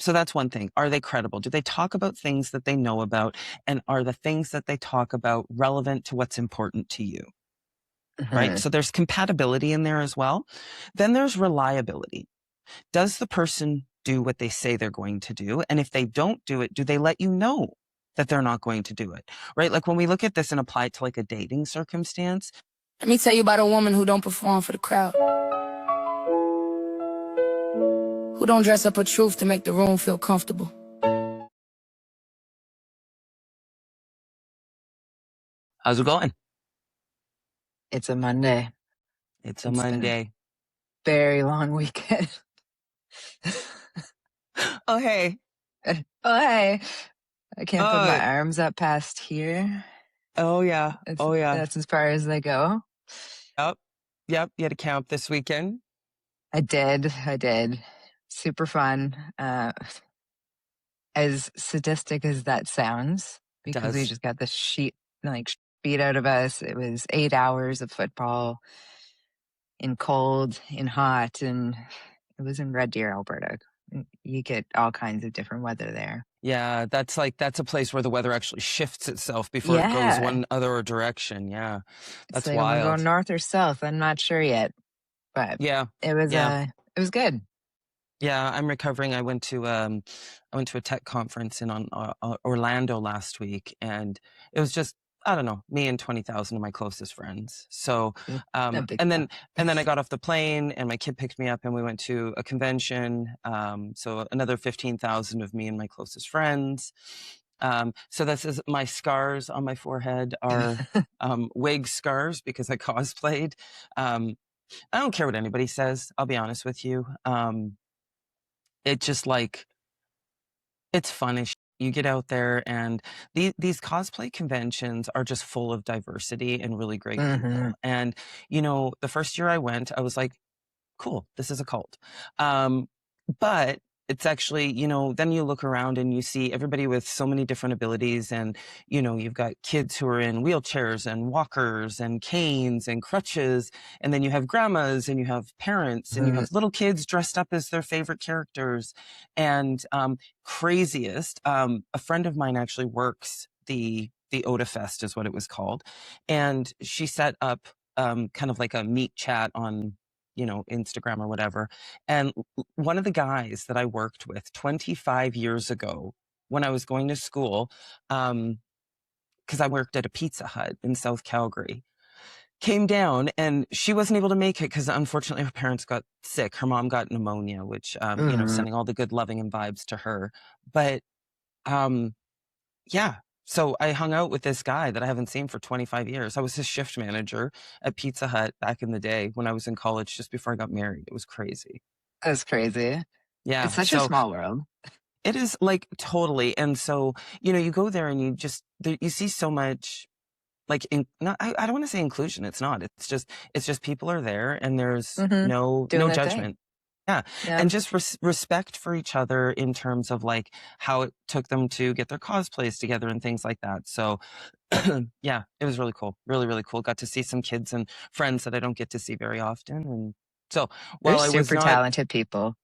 So that's one thing. Are they credible? Do they talk about things that they know about? And are the things that they talk about relevant to what's important to you? Right? So there's compatibility in there as well. Then there's reliability. Does the person do what they say they're going to do? And if they don't do it, do they let you know that they're not going to do it? Right? Like when we look at this and apply it to like a dating circumstance. Let me tell you about a woman who don't perform for the crowd. Who don't dress up her truth to make the room feel comfortable. How's it going? It's a Monday. It's a Monday. Very long weekend. Oh, hey. Oh, hey. I can't put my arms up past here. Oh, yeah. That's as far as they go. Yep. You had a camp this weekend? I did. Super fun. As sadistic as that sounds, because we just got the sheet beat out of us. It was 8 hours of football in cold, in hot, and it was in Red Deer, Alberta. You get all kinds of different weather there. Yeah, that's a place where the weather actually shifts itself before it goes one other direction. Yeah, that's wild. wild. I'm going north or south. I'm not sure yet, but it was good. Yeah, I'm recovering. I went to a tech conference in Orlando last week, and it was just, I don't know, me and 20,000 of my closest friends. So, and then I got off the plane and my kid picked me up and we went to a convention. So another 15,000 of me and my closest friends. So this is my scars on my forehead are wig scars because I cosplayed. I don't care what anybody says. I'll be honest with you. It just it's fun. You get out there and these cosplay conventions are just full of diversity and really great people. And, the first year I went, I was like, cool, this is a cult. But it's actually, then you look around and you see everybody with so many different abilities. And, you've got kids who are in wheelchairs and walkers and canes and crutches. And then you have grandmas and you have parents and you have little kids dressed up as their favorite characters. And craziest, a friend of mine actually works the Oda Fest is what it was called. And she set up kind of like a meet chat on Instagram or whatever. And one of the guys that I worked with 25 years ago when I was going to school, because I worked at a Pizza Hut in South Calgary, came down and she wasn't able to make it because unfortunately her parents got sick. Her mom got pneumonia, which, sending all the good loving and vibes to her. But so I hung out with this guy that I haven't seen for 25 years. I was his shift manager at Pizza Hut back in the day when I was in college, just before I got married. It was crazy. That's crazy. Yeah. It's such a small world. It is totally. And so, you go there and you see so much I don't want to say inclusion. It's not. It's just people are there and there's no judgment. Yeah. And just respect for each other in terms of how it took them to get their cosplays together and things like that. So yeah, it was really cool. Really, really cool. Got to see some kids and friends that I don't get to see very often. And so they're super talented people.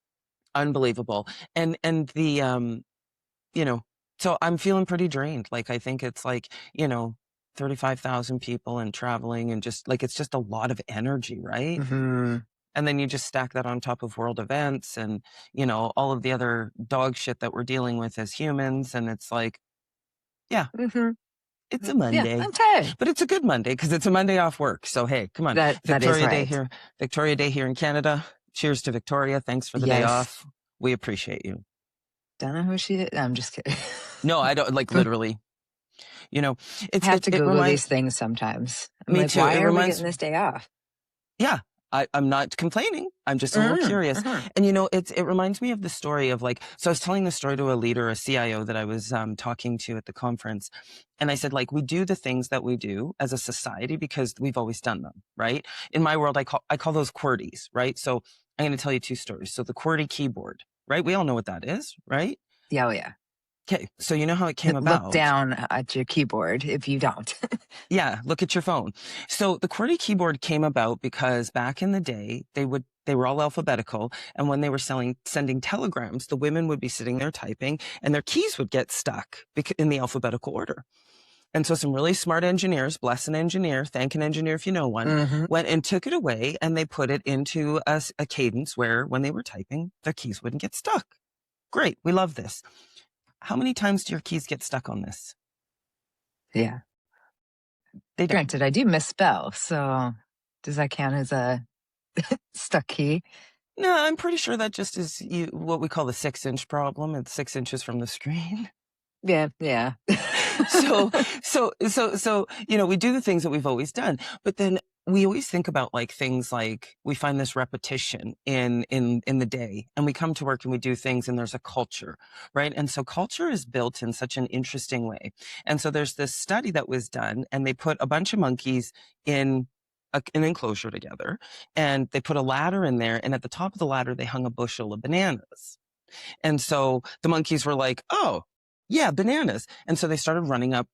Unbelievable. And the, so I'm feeling pretty drained. I think it's 35,000 people and traveling and just it's just a lot of energy, right? And then you just stack that on top of world events and, all of the other dog shit that we're dealing with as humans. And it's it's a Monday. Yeah, okay. But it's a good Monday because it's a Monday off work. So, hey, come on. Victoria Day here. Victoria Day here in Canada. Cheers to Victoria. Thanks for the day off. We appreciate you. Don't know who she is. I'm just kidding. No, I don't literally. I have to Google these things sometimes. Me too. Why are we getting this day off? Yeah. I'm not complaining. I'm just a little curious. And, it reminds me of the story of so I was telling the story to a leader, a CIO that I was talking to at the conference. And I said, we do the things that we do as a society because we've always done them, right? In my world, I call those QWERTYs, right? So I'm going to tell you two stories. So the QWERTY keyboard, right? We all know what that is, right? Yeah, oh yeah. Okay, so you know how it came Look about? down at your keyboard if you don't. Yeah, look at your phone. So the QWERTY keyboard came about because back in the day, they were all alphabetical, and when they were sending telegrams, the women would be sitting there typing, and their keys would get stuck in the alphabetical order. And so some really smart engineers, bless an engineer, thank an engineer if you know one, went and took it away, and they put it into a cadence where when they were typing, their keys wouldn't get stuck. Great, we love this. How many times do your keys get stuck on this? Yeah. They don't. Granted, I do misspell, so does that count as a stuck key? No, I'm pretty sure that just is what we call the 6-inch problem. It's 6 inches from the screen. Yeah. So, we do the things that we've always done, but then we always think about like things like we find this repetition in the day, and we come to work and we do things, and there's a culture, right? And so culture is built in such an interesting way. And so there's this study that was done, and they put a bunch of monkeys in an enclosure together, and they put a ladder in there, and at the top of the ladder, they hung a bushel of bananas. And so the monkeys were like, oh, yeah, bananas. And so they started running up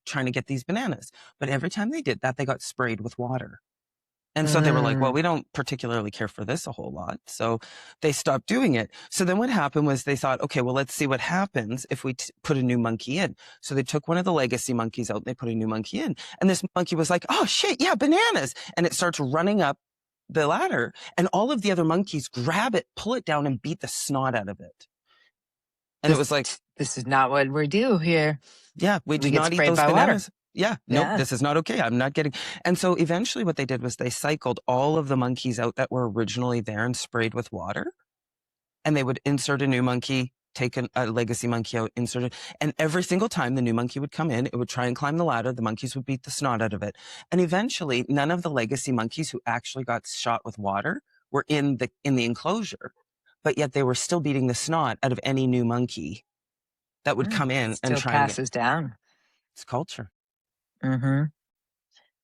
trying to get these bananas. But every time they did that, they got sprayed with water. And so they were like, well, we don't particularly care for this a whole lot. So they stopped doing it. So then what happened was they thought, okay, well, let's see what happens if we put a new monkey in. So they took one of the legacy monkeys out and they put a new monkey in. And this monkey was like, oh, shit, yeah, bananas. And it starts running up the ladder. And all of the other monkeys grab it, pull it down, and beat the snot out of it. And it was like, this is not what we do here. Yeah, we do not eat those bananas. Water. Yeah, nope, this is not okay. I'm not getting. And so eventually what they did was they cycled all of the monkeys out that were originally there and sprayed with water. And they would insert a new monkey, take a legacy monkey out, insert it. And every single time the new monkey would come in, it would try and climb the ladder. The monkeys would beat the snot out of it. And eventually none of the legacy monkeys who actually got shot with water were in the enclosure, but yet they were still beating the snot out of any new monkey that would come in and try and passes down. It's culture.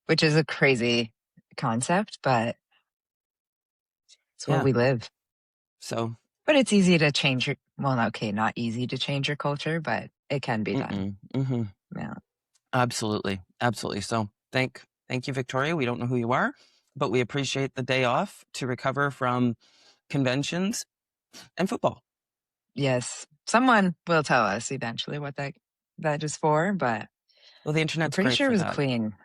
Which is a crazy concept, but it's where we live. So, but it's easy to change your, not easy to change your culture, but it can be done. Yeah. Absolutely. So thank you, Victoria. We don't know who you are, but we appreciate the day off to recover from conventions and football. Yes. Someone will tell us eventually what that is for, but the internet's I'm pretty great sure for it was that. a queen.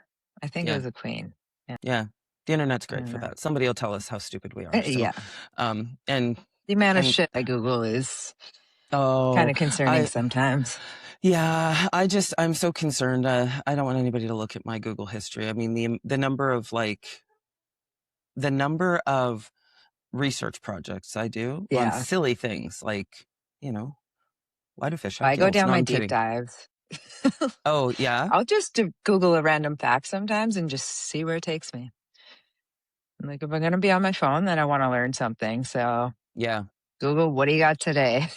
I think it was a queen. Yeah. The internet's great for that. Somebody will tell us how stupid we are. So, yeah. And the amount of shit I Google is kind of concerning sometimes. Yeah, I'm so concerned. I don't want anybody to look at my Google history. I mean, the number of research projects I do on silly things like, why do fish have I go gills? down No, my I'm deep kidding. dives. Oh, yeah? I'll just Google a random fact sometimes and just see where it takes me. Like, if I'm going to be on my phone, then I want to learn something. So, yeah. Google, what do you got today?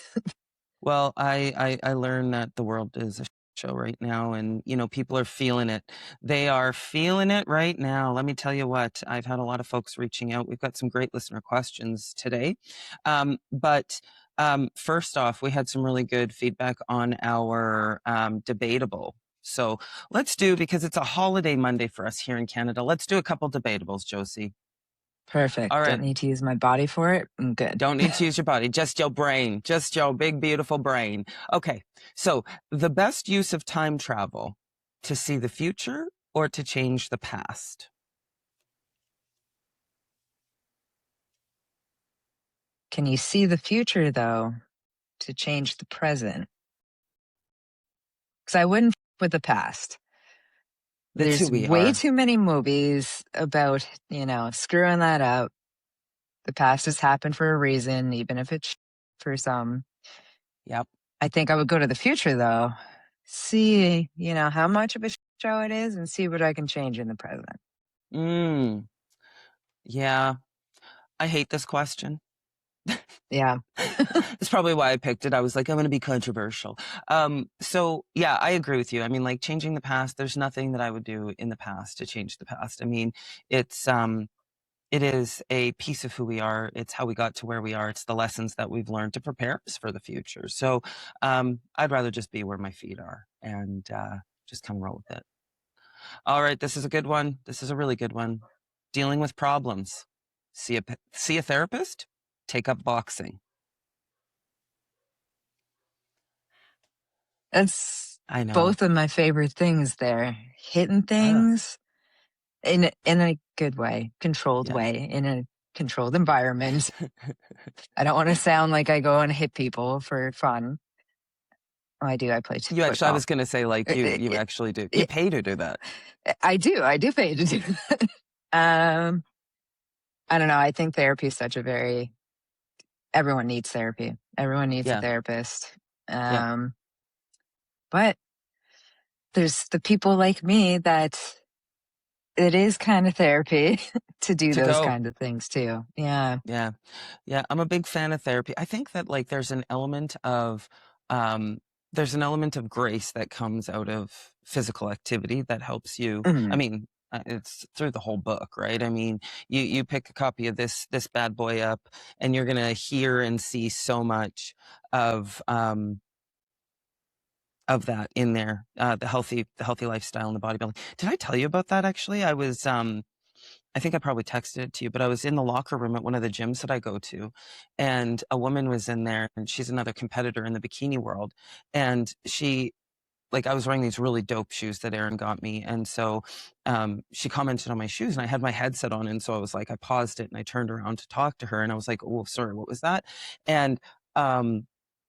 Well, I learned that the world is a show right now, and, people are feeling it. They are feeling it right now. Let me tell you what, I've had a lot of folks reaching out. We've got some great listener questions today. But first off, we had some really good feedback on our debatable. So let's do, because it's a holiday Monday for us here in Canada, let's do a couple debatables, Josie. Perfect. All right. Don't need to use my body for it. I'm good. Don't need to use your body, just your brain, just your big, beautiful brain. Okay. So the best use of time travel, to see the future or to change the past? Can you see the future, though, to change the present? Because I wouldn't with the past. There's way too many movies about, screwing that up. The past has happened for a reason, even if it's for some. Yep. I think I would go to the future, though. See, how much of a show it is and see what I can change in the present. Yeah. I hate this question. Yeah. That's probably why I picked it. I was like, I'm going to be controversial. So yeah, I agree with you. I mean, like, changing the past, there's nothing that I would do in the past to change the past. I mean, it's it is a piece of who we are. It's how we got to where we are. It's the lessons that we've learned to prepare us for the future. So I'd rather just be where my feet are and just kind of roll with it. All right, this is a good one. This is a really good one. Dealing with problems. See a therapist? Take up boxing. That's I know. both of my favorite things there. Hitting things in a good way, controlled way, in a controlled environment. I don't want to sound like I go and hit people for fun. Oh, I do. I play You actually, I football. was going to say, like, you actually do. You pay to do that. I do. I do pay to do that. I don't know. I think therapy is such a very, everyone needs therapy. Everyone needs a therapist. But there's the people like me that it is kind of therapy to do those kind of things too. Yeah. Yeah. Yeah. I'm a big fan of therapy. I think that like there's an element of grace that comes out of physical activity that helps you. I mean, it's through the whole book, right? I mean, you pick a copy of this bad boy up and you're going to hear and see so much of that in there, the healthy lifestyle and the bodybuilding. Did I tell you about that? Actually, I was, I think I probably texted it to you, but I was in the locker room at one of the gyms that I go to, and a woman was in there, and she's another competitor in the bikini world. And she, like, I was wearing these really dope shoes that Erin got me. And so she commented on my shoes, and I had my headset on. And so I was like, I paused it and I turned around to talk to her. And I was like, oh, sorry, what was that? And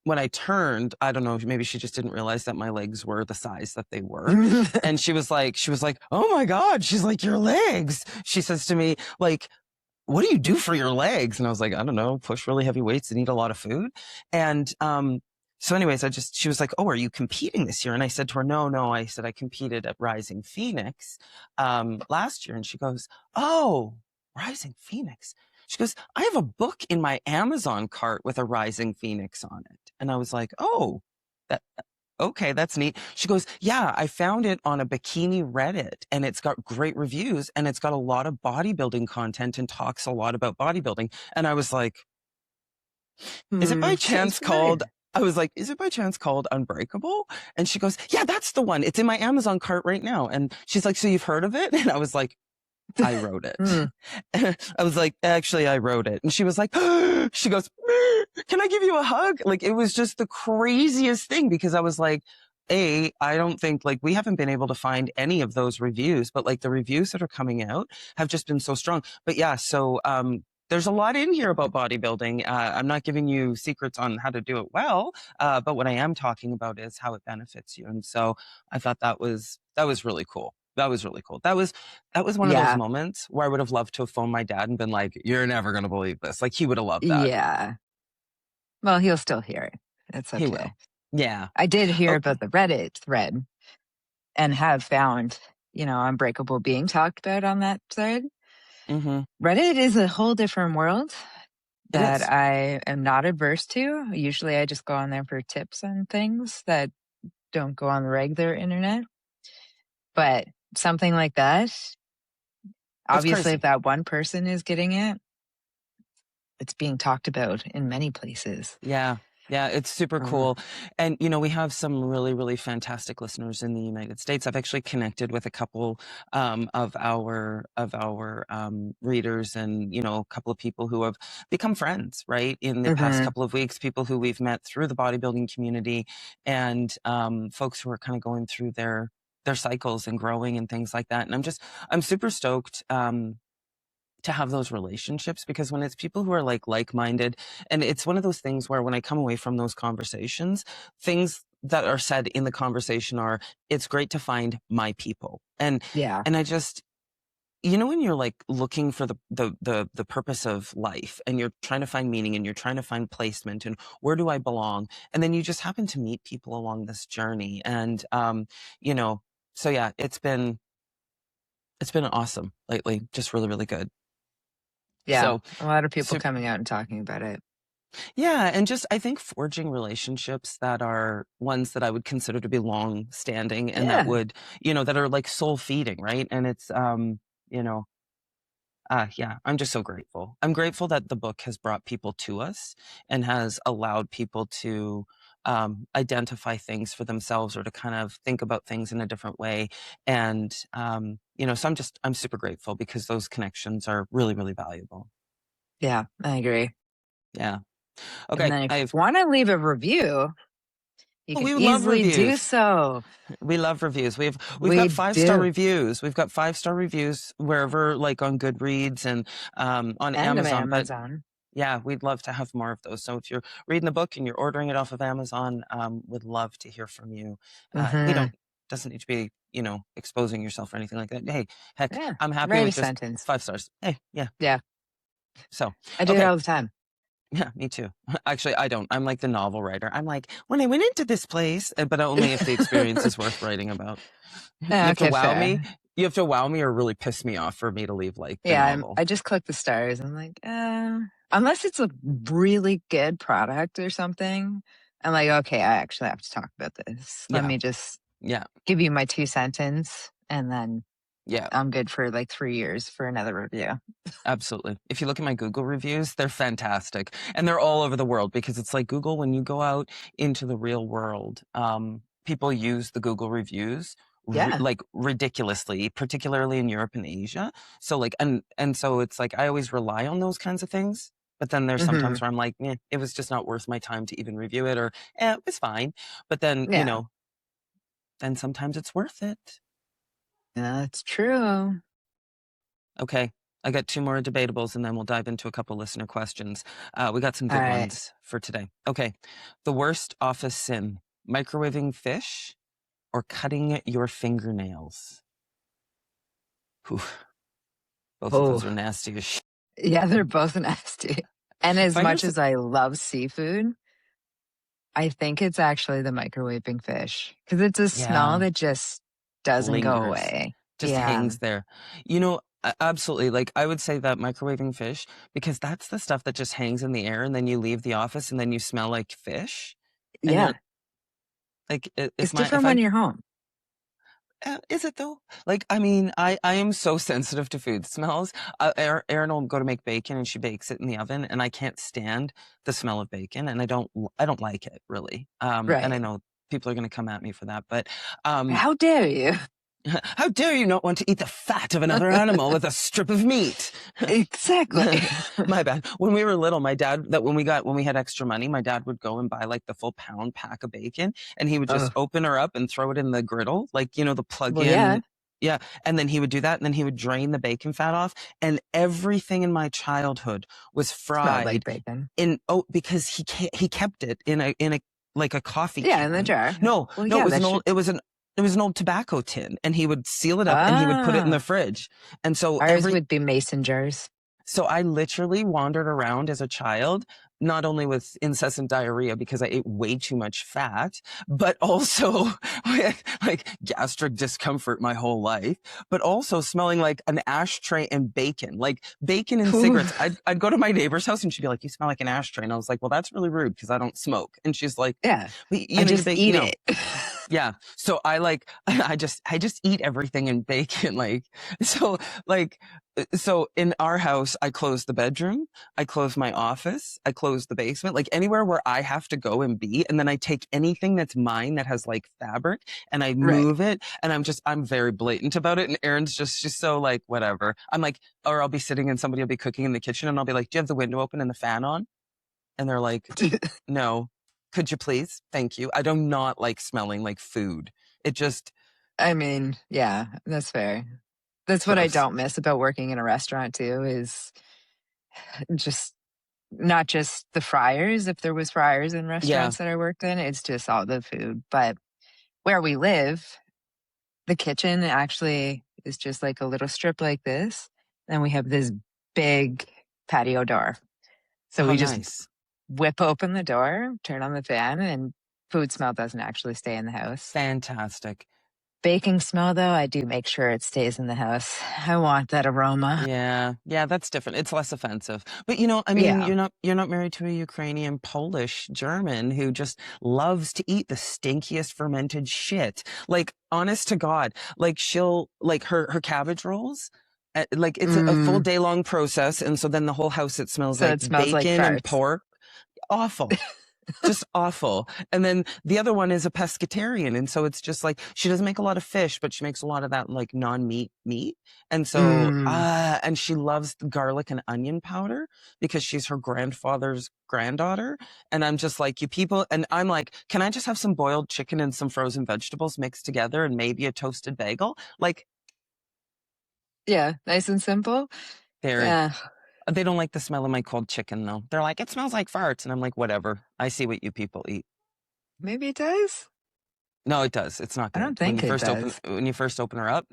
when I turned, I don't know, maybe she just didn't realize that my legs were the size that they were. And she was like, oh my God. She's like, your legs. She says to me, like, what do you do for your legs? And I was like, I don't know, push really heavy weights and eat a lot of food. And so anyways, she was like, oh, are you competing this year? And I said to her, no. I said, I competed at Rising Phoenix last year. And she goes, oh, Rising Phoenix. She goes, I have a book in my Amazon cart with a Rising Phoenix on it. And I was like, oh, okay, that's neat. She goes, yeah, I found it on a bikini Reddit and it's got great reviews and it's got a lot of bodybuilding content and talks a lot about bodybuilding. And I was like, is it by chance called, Unbreakable? And she goes, yeah, that's the one. It's in my Amazon cart right now. And she's like, so you've heard of it? And I was like, I wrote it. I was like, actually, I wrote it. And she was like, she goes, can I give you a hug? Like, it was just the craziest thing because I was like, I don't think like we haven't been able to find any of those reviews, but like the reviews that are coming out have just been so strong. But yeah, so, there's a lot in here about bodybuilding. I'm not giving you secrets on how to do it well, but what I am talking about is how it benefits you. And so I thought that was really cool. That was really cool. That was one of those moments where I would have loved to have phoned my dad and been like, you're never going to believe this. Like he would have loved that. Yeah. Well, he'll still hear it. It's okay. He will. Yeah. I did hear about the Reddit thread and have found, Unbreakable being talked about on that thread. Reddit is a whole different world that I am not adverse to. Usually I just go on there for tips and things that don't go on the regular internet. But something like that, obviously, if that one person is getting it, it's being talked about in many places. Yeah. Yeah, it's super cool. And, we have some really, really fantastic listeners in the United States. I've actually connected with a couple of our readers and, a couple of people who have become friends, right? In the past couple of weeks, people who we've met through the bodybuilding community and folks who are kind of going through their cycles and growing and things like that. And I'm super stoked to have those relationships because when it's people who are like-minded, and it's one of those things where when I come away from those conversations, things that are said in the conversation are, it's great to find my people. And I just, when you're like looking for the purpose of life and you're trying to find meaning and you're trying to find placement and where do I belong? And then you just happen to meet people along this journey. And, so yeah, it's been awesome lately. Just really, really good. Yeah. So, a lot of people coming out and talking about it. Yeah. And just, I think forging relationships that are ones that I would consider to be long standing and that would, that are like soul feeding. Right. And it's, Yeah, I'm just so grateful. I'm grateful that the book has brought people to us and has allowed people to identify things for themselves or to kind of think about things in a different way. And, so I'm super grateful because those connections are really, really valuable. Yeah, I agree. Yeah. And Okay. then if you want to leave a review, you can easily do so. We love reviews. We've We got 5-star do. reviews. We've got 5-star reviews wherever, like on Goodreads and on Amazon. But yeah, we'd love to have more of those. So if you're reading the book and you're ordering it off of Amazon, would love to hear from you. Doesn't need to be, exposing yourself or anything like that. Hey, heck, Yeah, I'm happy write with a just sentence. 5 stars. Hey, yeah. Yeah. So I do it all the time. Yeah, me too. Actually, I don't. I'm like the novel writer. I'm like, when I went into this place, but only if the experience is worth writing about. You have to wow me. You have to wow me or really piss me off for me to leave like the novel. I just click the stars. I'm like, unless it's a really good product or something, I'm like, okay, I actually have to talk about this. Let me just give you my 2 sentences, and then I'm good for like 3 years for another review. Absolutely. If you look at my Google reviews, they're fantastic. And they're all over the world because it's like Google, when you go out into the real world, people use the Google reviews like ridiculously, particularly in Europe and Asia. So like, and so it's like, I always rely on those kinds of things. But then there's sometimes where I'm like, it was just not worth my time to even review it, or it was fine. But then, then sometimes it's worth it. That's true. Okay. I got 2 more debatables and then we'll dive into a couple listener questions. We got some good ones for today. Okay. The worst office sin: microwaving fish or cutting your fingernails? Both of those are nasty as shit. Yeah, they're both nasty. And as much as I love seafood, I think it's actually the microwaving fish, because it's a smell that just doesn't go away. Just hangs there. Absolutely. Like, I would say that microwaving fish, because that's the stuff that just hangs in the air and then you leave the office and then you smell like fish. And like, it's different when you're home. Is it though? Like, I mean, I am so sensitive to food smells. Erin will go to make bacon and she bakes it in the oven, and I can't stand the smell of bacon, and I don't like it really. And I know people are going to come at me for that, but how dare you? How dare you not want to eat the fat of another animal with a strip of meat? Exactly. My bad. When we were little, my dad, when we had extra money, my dad would go and buy like the full pound pack of bacon, and he would just open her up and throw it in the griddle, like, the plug-in. Yeah. And then he would do that, and then he would drain the bacon fat off, and everything in my childhood was fried like bacon. Because he kept it in a like a coffee can. In the jar. No, it was an old tobacco tin, and he would seal it up and he would put it in the fridge. And so ours would be mason jars. So I literally wandered around as a child, not only with incessant diarrhea because I ate way too much fat, but also with like gastric discomfort my whole life, but also smelling like an ashtray and bacon, like bacon and cigarettes. I'd go to my neighbor's house and she'd be like, "You smell like an ashtray." And I was like, "Well, that's really rude because I don't smoke." And she's like, "Yeah, I just eat it." Yeah. So I just eat everything in bacon. So in our house, I close the bedroom, I close my office, I close the basement, like anywhere where I have to go and be. And then I take anything that's mine that has like fabric and I move it. And I'm very blatant about it. And Erin's she's so like, whatever. I'm like, or I'll be sitting and somebody will be cooking in the kitchen and I'll be like, "Do you have the window open and the fan on?" And they're like, "No." "Could you please? Thank you." I do not like smelling like food. It just... I mean, yeah, that's fair. That's what I don't miss about working in a restaurant too, is just not just the fryers. If there was fryers in restaurants that I worked in, it's just all the food. But where we live, the kitchen actually is just like a little strip like this. And we have this big patio door. So we just whip open the door, turn on the fan, and food smell doesn't actually stay in the house. Fantastic. Baking smell, though, I do make sure it stays in the house. I want that aroma. Yeah, that's different. It's less offensive. But I mean, you're not married to a Ukrainian, Polish, German who just loves to eat the stinkiest fermented shit. Like, honest to God, like she'll like her cabbage rolls. Like it's a full day long process. And so then the whole house, it smells So like it smells like bacon and farts. pork. Awful. Just awful. And then the other one is a pescatarian. And so it's just like, she doesn't make a lot of fish, but she makes a lot of that like non-meat meat. And so, and she loves garlic and onion powder because she's her grandfather's granddaughter. And I'm just like, you people, and I'm like, can I just have some boiled chicken and some frozen vegetables mixed together and maybe a toasted bagel? Like, yeah, nice and simple. they don't like the smell of my cold chicken though. They're like, it smells like farts. And I'm like, whatever. I see what you people eat. Maybe it does. No, it does. It's not good. I don't think it does. When you first open her up,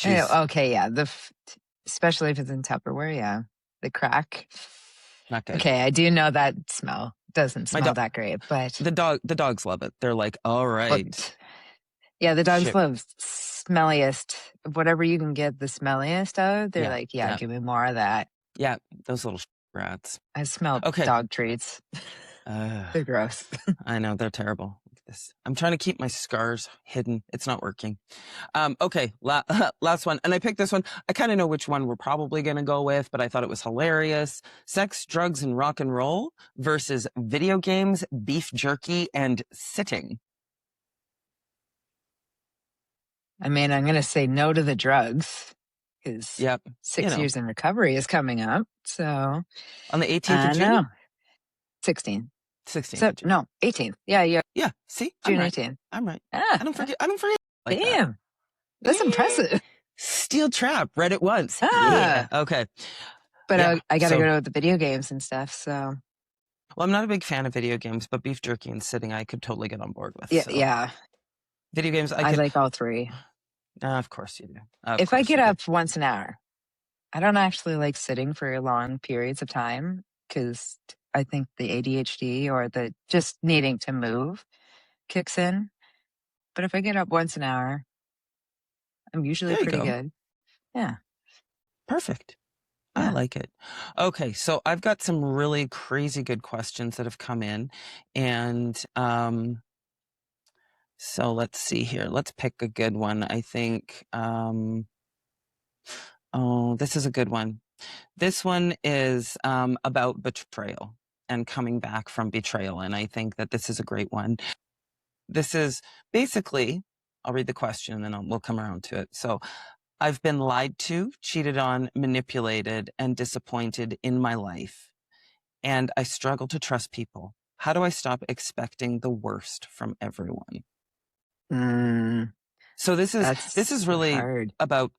Okay, yeah. Especially if it's in Tupperware, yeah. The crack. Not good. Okay, I do know that smell doesn't smell that great, but the dogs love it. They're like, all right. Yeah, the dogs love smelliest. Whatever you can get the smelliest of, they're like, give me more of that. Yeah, those little rats. I smell dog treats. They're gross. I know, they're terrible. Look at this. I'm trying to keep my scars hidden. It's not working. Okay, last one. And I picked this one. I kind of know which one we're probably going to go with, but I thought it was hilarious. Sex, drugs, and rock and roll versus video games, beef jerky, and sitting. I mean, I'm going to say no to the drugs because 6 years in recovery is coming up. So on the 18th of June? No. 16th. 16th. So, no, 18th. Yeah. Yeah. See? June 18th. I'm right. I don't forget. Like damn. That's impressive. Steel trap. Read it once. Yeah. Okay. But I got to go to the video games and stuff. So. Well, I'm not a big fan of video games, but beef jerky and sitting, I could totally get on board with. Yeah. So. Yeah. Video games, I like all three. Of course you do. If I get up once an hour, I don't actually like sitting for long periods of time because I think the ADHD or the just needing to move kicks in. But if I get up once an hour, I'm usually pretty good. Yeah. Perfect. I like it. Okay, so I've got some really crazy good questions that have come in. And so let's see here. Let's pick a good one. I think, this is a good one. This one is about betrayal and coming back from betrayal. And I think that this is a great one. This is basically, I'll read the question and then we'll come around to it. So, I've been lied to, cheated on, manipulated, and disappointed in my life. And I struggle to trust people. How do I stop expecting the worst from everyone? So this is really hard. About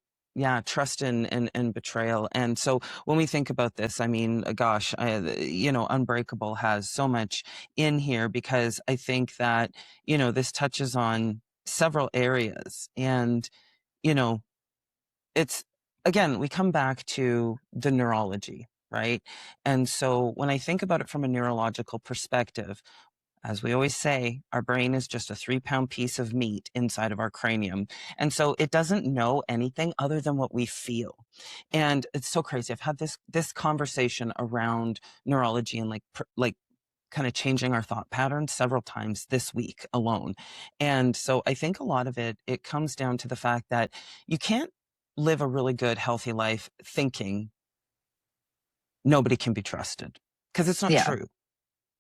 trust and betrayal. And so when we think about this, I mean, gosh, Unbreakable has so much in here because I think that, this touches on several areas. And, it's, again, we come back to the neurology, right? And so when I think about it from a neurological perspective, as we always say, our brain is just a 3-pound piece of meat inside of our cranium. And so it doesn't know anything other than what we feel. And it's so crazy. I've had this conversation around neurology and like kind of changing our thought patterns several times this week alone. And so I think a lot of it comes down to the fact that you can't live a really good, healthy life thinking nobody can be trusted because it's not true.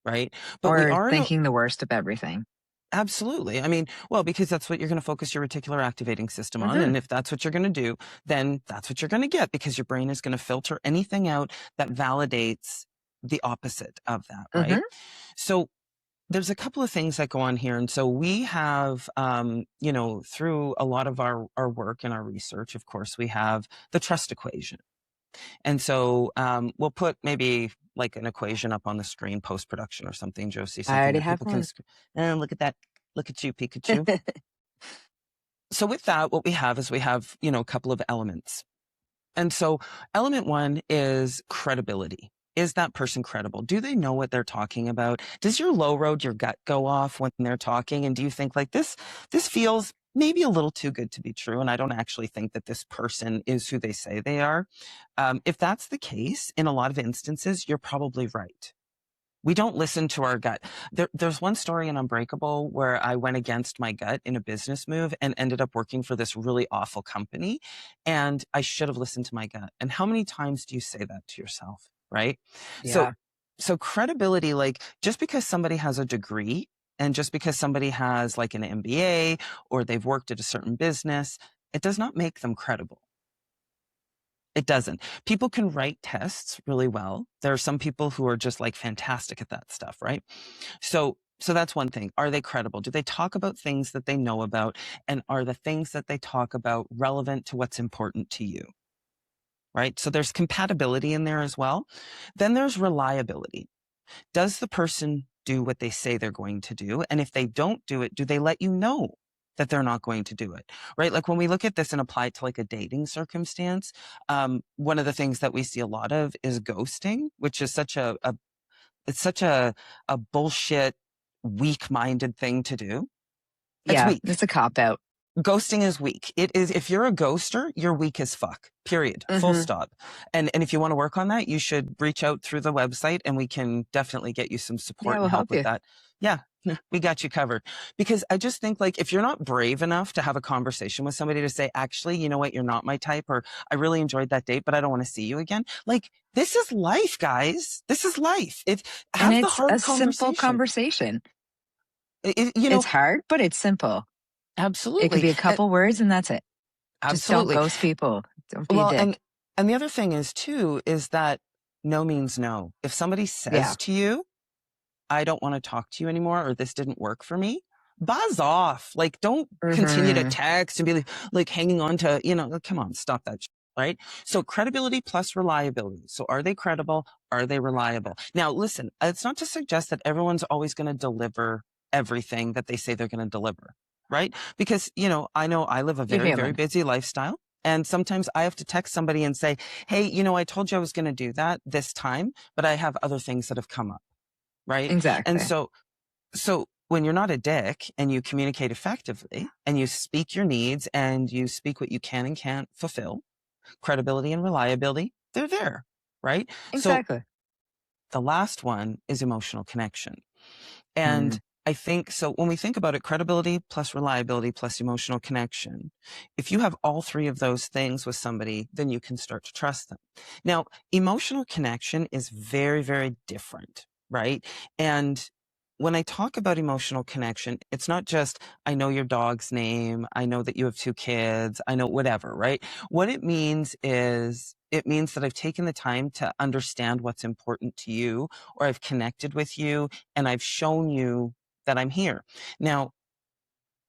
Right. But we are thinking the worst of everything. Absolutely. I mean, well, because that's what you're going to focus your reticular activating system on. And if that's what you're going to do, then that's what you're going to get because your brain is going to filter anything out that validates the opposite of that. Right. So there's a couple of things that go on here. And so we have, through a lot of our work and our research, of course, we have the trust equation. And so we'll put maybe like an equation up on the screen post-production or something, Josie. I already have one. Look at that. Look at you, Pikachu. So with that, what we have is a couple of elements. And so element one is credibility. Is that person credible? Do they know what they're talking about? Does your low road, your gut go off when they're talking? And do you think like this feels maybe a little too good to be true? And I don't actually think that this person is who they say they are. If that's the case, in a lot of instances, you're probably right. We don't listen to our gut. There's one story in Unbreakable where I went against my gut in a business move and ended up working for this really awful company. And I should have listened to my gut. And how many times do you say that to yourself? Right. Yeah. So credibility, like just because somebody has a degree and just because somebody has like an MBA or they've worked at a certain business, it does not make them credible. It doesn't. People can write tests really well. There are some people who are just like fantastic at that stuff, right? So that's one thing. Are they credible? Do they talk about things that they know about? And are the things that they talk about relevant to what's important to you? Right? So there's compatibility in there as well. Then there's reliability. Does the person do what they say they're going to do? And if they don't do it, do they let you know that they're not going to do it? Right? Like when we look at this and apply it to like a dating circumstance, one of the things that we see a lot of is ghosting, which is such a bullshit, weak-minded thing to do. It's Yeah, weak. it's a cop-out. Ghosting is weak. It is, if you're a ghoster, you're weak as fuck, period, full stop. And if you want to work on that, you should reach out through the website and we can definitely get you some support Yeah, we'll and help help with you. that. Yeah, we got you covered. Because I just think like, if you're not brave enough to have a conversation with somebody to say, actually, you know what, you're not my type, or I really enjoyed that date, but I don't want to see you again. Like, this is life, guys. This is life. Have the hard a simple conversation. It's hard, but it's simple. Absolutely. It could be a couple words and that's it. Absolutely. Just don't ghost people. Don't be a dick. And the other thing is too, is that no means no. If somebody says to you, I don't want to talk to you anymore, or this didn't work for me, buzz off. Like, don't continue to text and be like hanging on to, like, come on, stop that shit, right? So credibility plus reliability. So are they credible? Are they reliable? Now, listen, it's not to suggest that everyone's always going to deliver everything that they say they're going to deliver, right? Because, I know I live a very, very busy lifestyle. And sometimes I have to text somebody and say, hey, I told you I was going to do that this time, but I have other things that have come up. Right. Exactly. And so when you're not a dick and you communicate effectively and you speak your needs and you speak what you can and can't fulfill, credibility and reliability, they're there. Right. Exactly. So the last one is emotional connection. And I think so when we think about it, credibility plus reliability plus emotional connection, if you have all three of those things with somebody, then you can start to trust them. Now, emotional connection is very, very different, right? And when I talk about emotional connection, it's not just, I know your dog's name, I know that you have 2 kids, I know whatever, right? What it means is, it means that I've taken the time to understand what's important to you, or I've connected with you and I've shown you that I'm here. Now,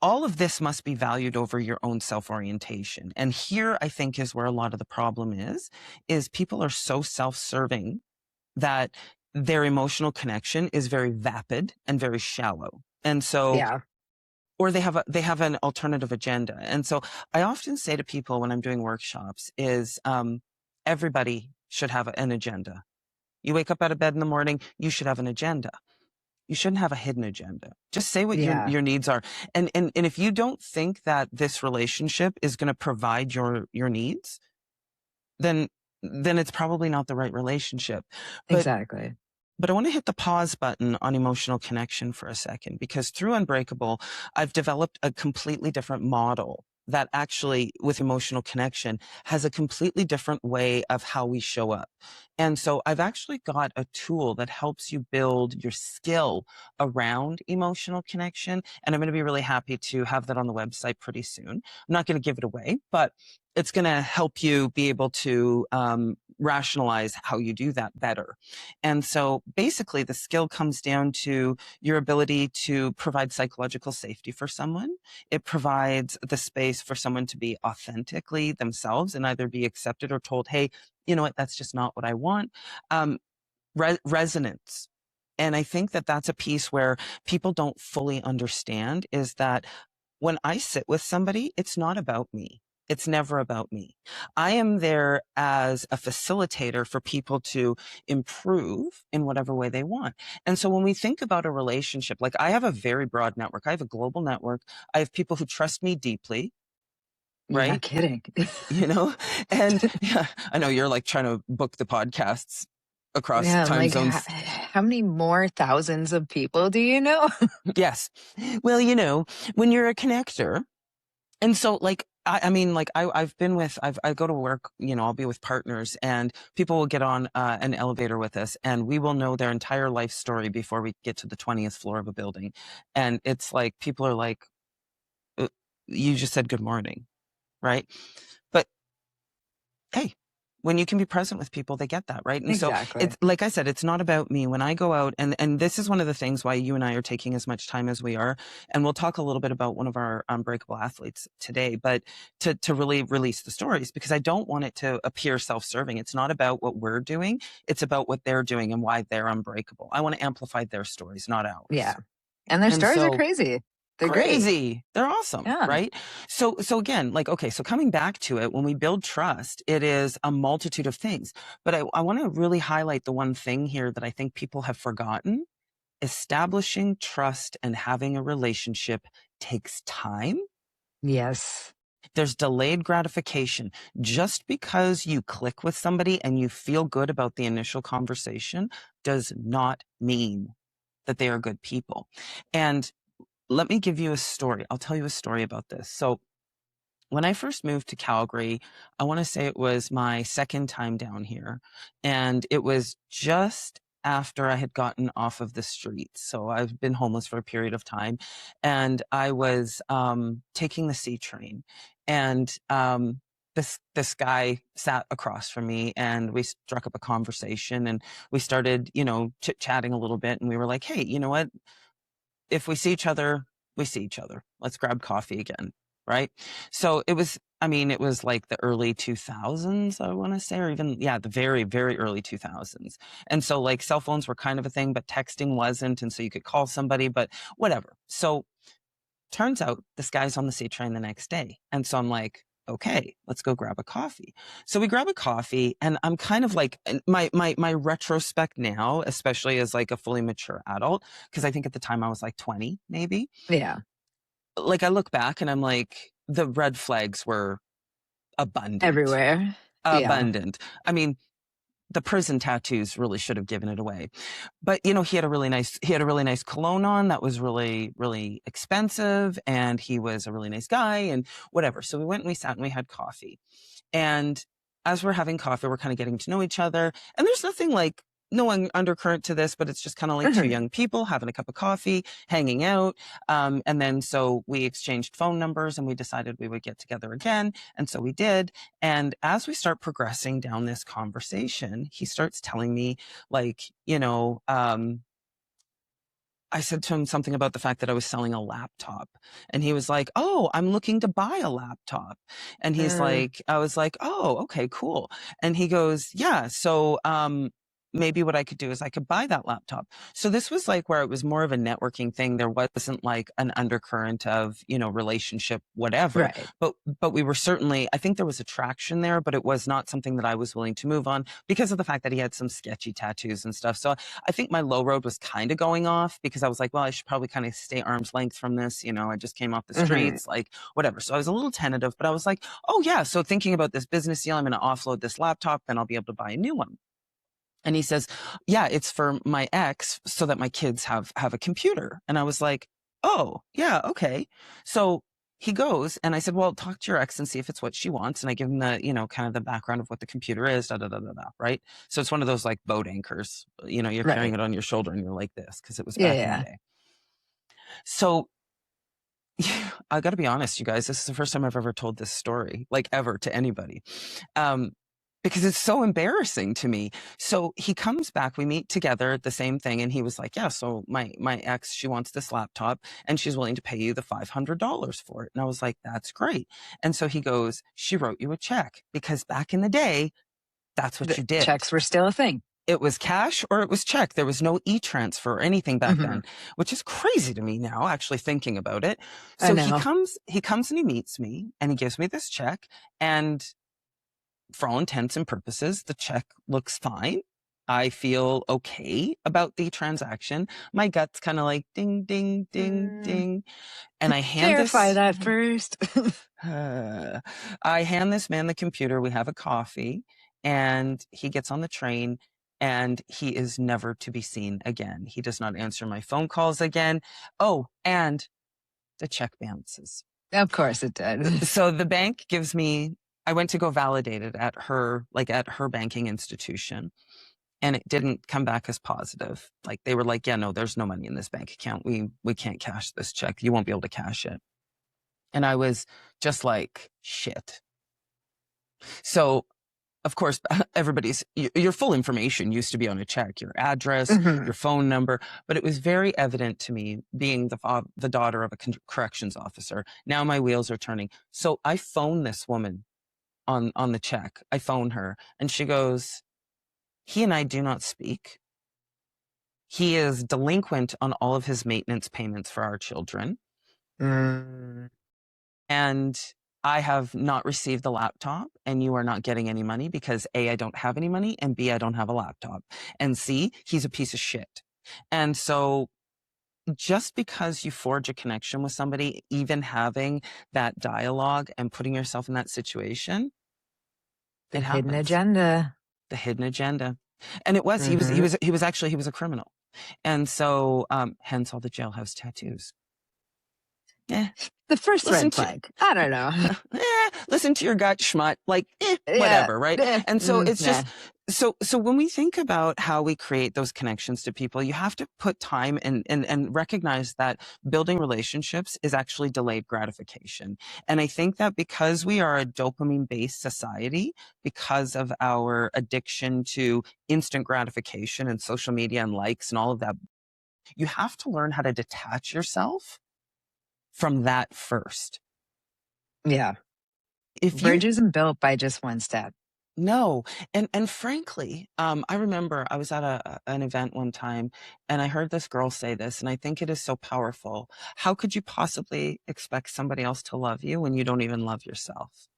all of this must be valued over your own self-orientation. And here I think is where a lot of the problem is people are so self-serving that their emotional connection is very vapid and very shallow. And so, or they have an alternative agenda. And so I often say to people when I'm doing workshops is, everybody should have an agenda. You wake up out of bed in the morning, you should have an agenda. You shouldn't have a hidden agenda. Just say what your needs are. And if you don't think that this relationship is going to provide your needs, then it's probably not the right relationship. Exactly. But I want to hit the pause button on emotional connection for a second, because through Unbreakable, I've developed a completely different model that actually, with emotional connection, has a completely different way of how we show up. And so I've actually got a tool that helps you build your skill around emotional connection. And I'm going to be really happy to have that on the website pretty soon. I'm not going to give it away, but it's going to help you be able to rationalize how you do that better. And so basically the skill comes down to your ability to provide psychological safety for someone. It provides the space for someone to be authentically themselves and either be accepted or told, hey, you know what, that's just not what I want. Resonance. And I think that that's a piece where people don't fully understand, is that when I sit with somebody, it's not about me. It's never about me. I am there as a facilitator for people to improve in whatever way they want. And so when we think about a relationship, like I have a very broad network. I have a global network. I have people who trust me deeply. Right? You're not kidding. And yeah, I know you're like trying to book the podcasts. across Yeah, I'm time like, zones. how many more thousands of people do you know? Yes. Well, when you're a connector, and so like, I mean, like I've been with, I go to work, I'll be with partners and people will get on an elevator with us and we will know their entire life story before we get to the 20th floor of a building. And it's like, people are like, you just said good morning, right? But hey, when you can be present with people, they get that, right? And so Exactly. it's like I said, it's not about me. When I go out, and this is one of the things why you and I are taking as much time as we are, and we'll talk a little bit about one of our Unbreakable athletes today, but to really release the stories, because I don't want it to appear self-serving. It's not about what we're doing. It's about what they're doing and why they're unbreakable. I want to amplify their stories, not ours. Yeah. And their stories are crazy. They're crazy. great. They're awesome, Yeah. right? So again, like, okay, so coming back to it, when we build trust, it is a multitude of things. But I want to really highlight the one thing here that I think people have forgotten. Establishing trust and having a relationship takes time. Yes. There's delayed gratification. Just because you click with somebody and you feel good about the initial conversation does not mean that they are good people. And let me give you a story. I'll tell you a story about this. So when I first moved to Calgary, I want to say it was my second time down here. And it was just after I had gotten off of the streets. So I've been homeless for a period of time. And I was taking the C train. And this guy sat across from me and we struck up a conversation and we started, chit-chatting a little bit. And we were like, hey, you know what? If we see each other, we see each other. Let's grab coffee again, right? So it was like the early 2000s, I want to say, or even, the very, very early 2000s. And so like cell phones were kind of a thing, but texting wasn't. And so you could call somebody, but whatever. So turns out this guy's on the C train the next day. And so I'm like, okay, let's go grab a coffee. So we grab a coffee and I'm kind of like my retrospect now, especially as like a fully mature adult, because I think at the time I was like 20, maybe. Yeah. Like I look back and I'm like, the red flags were abundant. Everywhere. Abundant. Yeah. I mean, the prison tattoos really should have given it away. But, he had a really nice cologne on that was really, really expensive. And he was a really nice guy and whatever. So we went and we sat and we had coffee. And as we're having coffee, we're kind of getting to know each other. And there's nothing like, no undercurrent to this, but it's just kind of like two young people having a cup of coffee, hanging out. And then so we exchanged phone numbers and we decided we would get together again. And so we did. And as we start progressing down this conversation, he starts telling me like, I said to him something about the fact that I was selling a laptop and he was like, oh, I'm looking to buy a laptop. And he's like, I was like, oh, okay, cool. And he goes, yeah. So, maybe what I could do is I could buy that laptop. So this was like where it was more of a networking thing. There wasn't like an undercurrent of, relationship, whatever. Right. But we were certainly, I think there was attraction there, but it was not something that I was willing to move on because of the fact that he had some sketchy tattoos and stuff. So I think my low road was kind of going off because I was like, well, I should probably kind of stay arm's length from this. I just came off the streets, like whatever. So I was a little tentative, but I was like, oh yeah. So thinking about this business deal, I'm going to offload this laptop, then I'll be able to buy a new one. And he says, yeah, it's for my ex so that my kids have a computer. And I was like, oh, yeah, okay. So he goes and I said, well, talk to your ex and see if it's what she wants. And I give him the, kind of the background of what the computer is, right? So it's one of those like boat anchors, you're carrying it on your shoulder and you're like this because it was back in the day. So I got to be honest, you guys, this is the first time I've ever told this story, like ever to anybody. Because it's so embarrassing to me. So he comes back, we meet together at the same thing. And he was like, yeah, so my ex, she wants this laptop and she's willing to pay you the $500 for it. And I was like, that's great. And so he goes, she wrote you a check because back in the day, that's what you did. Checks were still a thing. It was cash or it was check. There was no e-transfer or anything back then, which is crazy to me now, actually thinking about it. So he comes and he meets me and he gives me this check, and for all intents and purposes, the check looks fine. I feel okay about the transaction. My gut's kind of like ding, ding, ding, ding. And I hand Verify that first. I hand this man the computer. We have a coffee and he gets on the train and he is never to be seen again. He does not answer my phone calls again. Oh, and the check bounces. Of course it did. So the bank gives me, I went to go validate it at her banking institution, and it didn't come back as positive. Like, they were like, yeah, no, there's no money in this bank account. We can't cash this check. You won't be able to cash it. And I was just like, shit. So, of course, your full information used to be on a check, your address, your phone number, but it was very evident to me, being the daughter of a corrections officer. Now my wheels are turning. So I phone this woman on the check. I phone her, and she goes, he and I do not speak. He is delinquent on all of his maintenance payments for our children. And I have not received the laptop, and you are not getting any money because A, I don't have any money, and B, I don't have a laptop, and C, he's a piece of shit. And so just because you forge a connection with somebody, even having that dialogue and putting yourself in that situation, the hidden agenda. The hidden agenda. And it was, he was a criminal. And so, hence all the jailhouse tattoos. Yeah. The first red flag. I don't know. Listen to your gut, schmutt. Like, whatever, right? And so it's just, so when we think about how we create those connections to people, you have to put time and recognize that building relationships is actually delayed gratification. And I think that because we are a dopamine-based society, because of our addiction to instant gratification and social media and likes and all of that, you have to learn how to detach yourself from that first. Yeah. Bridge isn't built by just one step. No. And frankly, I remember I was at an event one time, and I heard this girl say this, and I think it is so powerful. How could you possibly expect somebody else to love you when you don't even love yourself?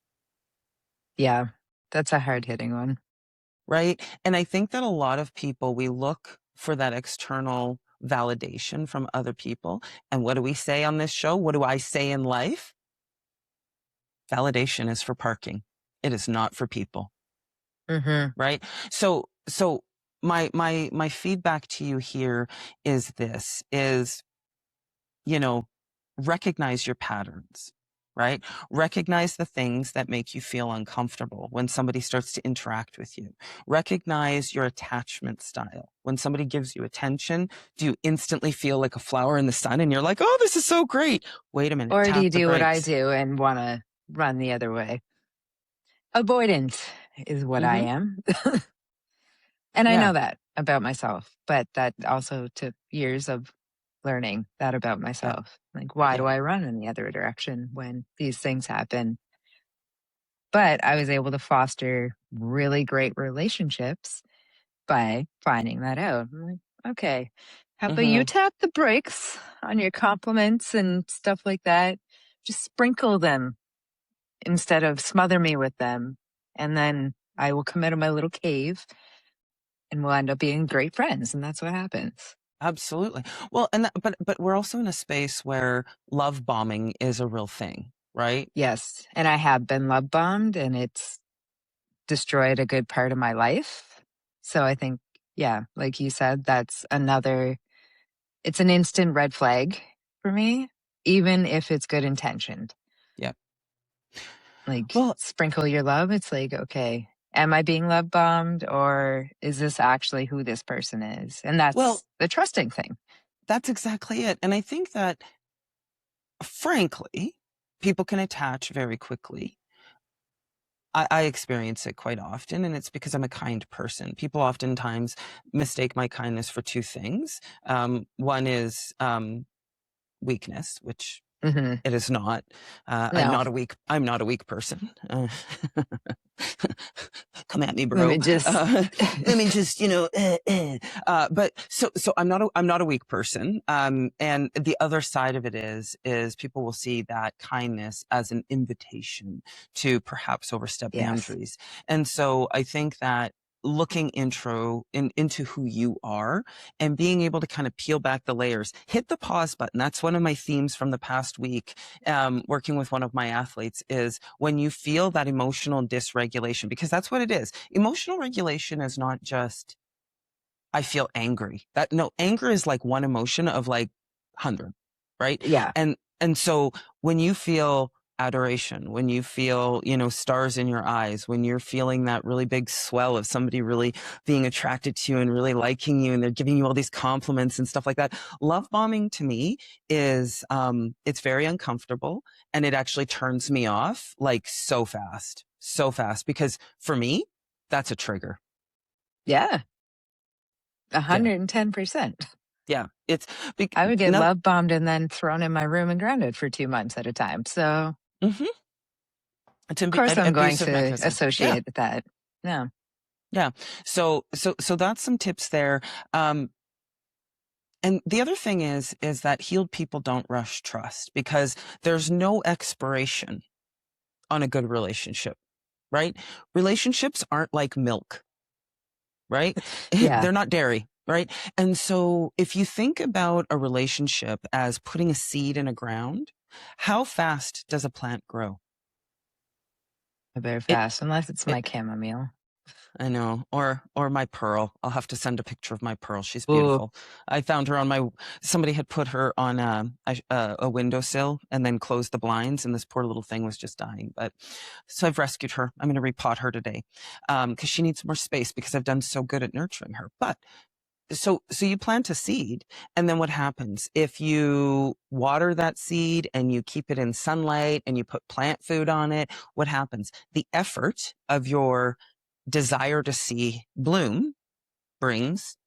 Yeah, that's a hard-hitting one. Right? And I think that a lot of people, we look for that external validation from other people. And what do we say on this show? What do I say in life? Validation is for parking. It is not for people. Right? So my feedback to you here is this, recognize your patterns, right? Recognize the things that make you feel uncomfortable when somebody starts to interact with you. Recognize your attachment style. When somebody gives you attention, do you instantly feel like a flower in the sun and you're like, oh, this is so great? Wait a minute. Or do you do what I do and want to run the other way? Avoidant is what I am. And I know that about myself, but that also took years of learning that about myself. Like, why do I run in the other direction when these things happen? But I was able to foster really great relationships by finding that out. I'm like, okay, how about you tap the brakes on your compliments and stuff like that? Just sprinkle them instead of smother me with them. And then I will come out of my little cave and we'll end up being great friends. And that's what happens. Absolutely. Well, but we're also in a space where love bombing is a real thing, right? Yes. And I have been love bombed, and it's destroyed a good part of my life. So I think, yeah, like you said, it's an instant red flag for me, even if it's good intentioned. Yeah. Like, sprinkle your love. It's like, okay, am I being love bombed, or is this actually who this person is? And that's the trusting thing. That's exactly it. And I think that, frankly, people can attach very quickly. I experience it quite often, and it's because I'm a kind person. People oftentimes mistake my kindness for two things. One is weakness, which it is not. No. I'm not a weak person. Come at me, bro. Let me just, but so I'm not a weak person. And the other side of it is people will see that kindness as an invitation to perhaps overstep boundaries. And so I think that looking into who you are and being able to kind of peel back the layers, hit the pause button. That's one of my themes from the past week, working with one of my athletes, is when you feel that emotional dysregulation, because that's what it is. Emotional regulation is not just I feel angry. Anger is like one emotion of like 100, right? Yeah. And so when you feel adoration, when you feel, stars in your eyes, when you're feeling that really big swell of somebody really being attracted to you and really liking you, and they're giving you all these compliments and stuff like that, love bombing to me is, it's very uncomfortable, and it actually turns me off like so fast, because for me, that's a trigger. Yeah. 110%. Yeah. I would get love bombed and then thrown in my room and grounded for 2 months at a time. So, of course, I'm going to associate with that. No. Yeah. So that's some tips there. And the other thing is that healed people don't rush trust, because there's no expiration on a good relationship, right? Relationships aren't like milk, right? Yeah. They're not dairy, right? And so if you think about a relationship as putting a seed in a ground, how fast does a plant grow? Very fast, unless it's my chamomile. I know. Or my pearl. I'll have to send a picture of my pearl. She's beautiful. Ooh. I found her somebody had put her on a windowsill and then closed the blinds, and this poor little thing was just dying. So I've rescued her. I'm going to repot her today, because she needs more space, because I've done so good at nurturing her. But so you plant a seed, and then what happens? If you water that seed and you keep it in sunlight and you put plant food on it, what happens? The effort of your desire to see bloom brings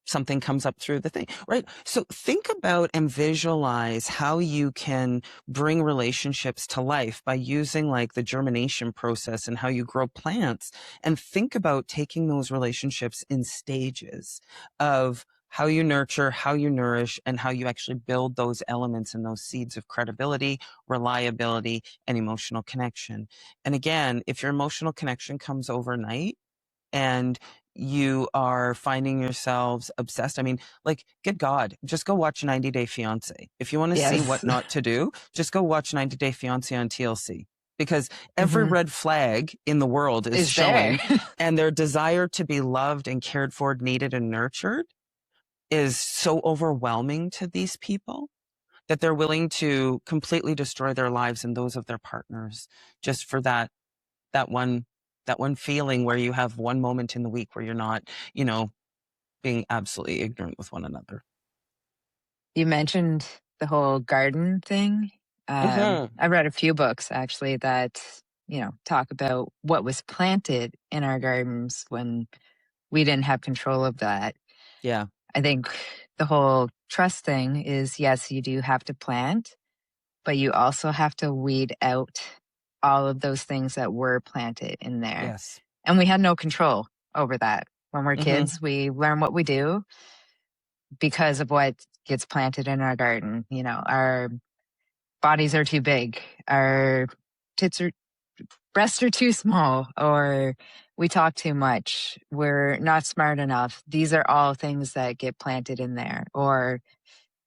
something comes up through the thing, right? So think about and visualize how you can bring relationships to life by using like the germination process and how you grow plants, and think about taking those relationships in stages of how you nurture, how you nourish, and how you actually build those elements and those seeds of credibility, reliability, and emotional connection. And again, if your emotional connection comes overnight and you are finding yourselves obsessed, I mean, like, good God, just go watch 90 Day Fiancé. If you want to see what not to do, just go watch 90 Day Fiancé on TLC. Because every red flag in the world is showing, and their desire to be loved and cared for, needed and nurtured is so overwhelming to these people that they're willing to completely destroy their lives and those of their partners just for that one feeling where you have one moment in the week where you're not, being absolutely ignorant with one another. You mentioned the whole garden thing. I read a few books actually that, talk about what was planted in our gardens when we didn't have control of that. Yeah. I think the whole trust thing is, yes, you do have to plant, but you also have to weed out all of those things that were planted in there. Yes. And we had no control over that. When we're kids, we learn what we do because of what gets planted in our garden. Our bodies are too big, our breasts are too small, or we talk too much, we're not smart enough. These are all things that get planted in there. Or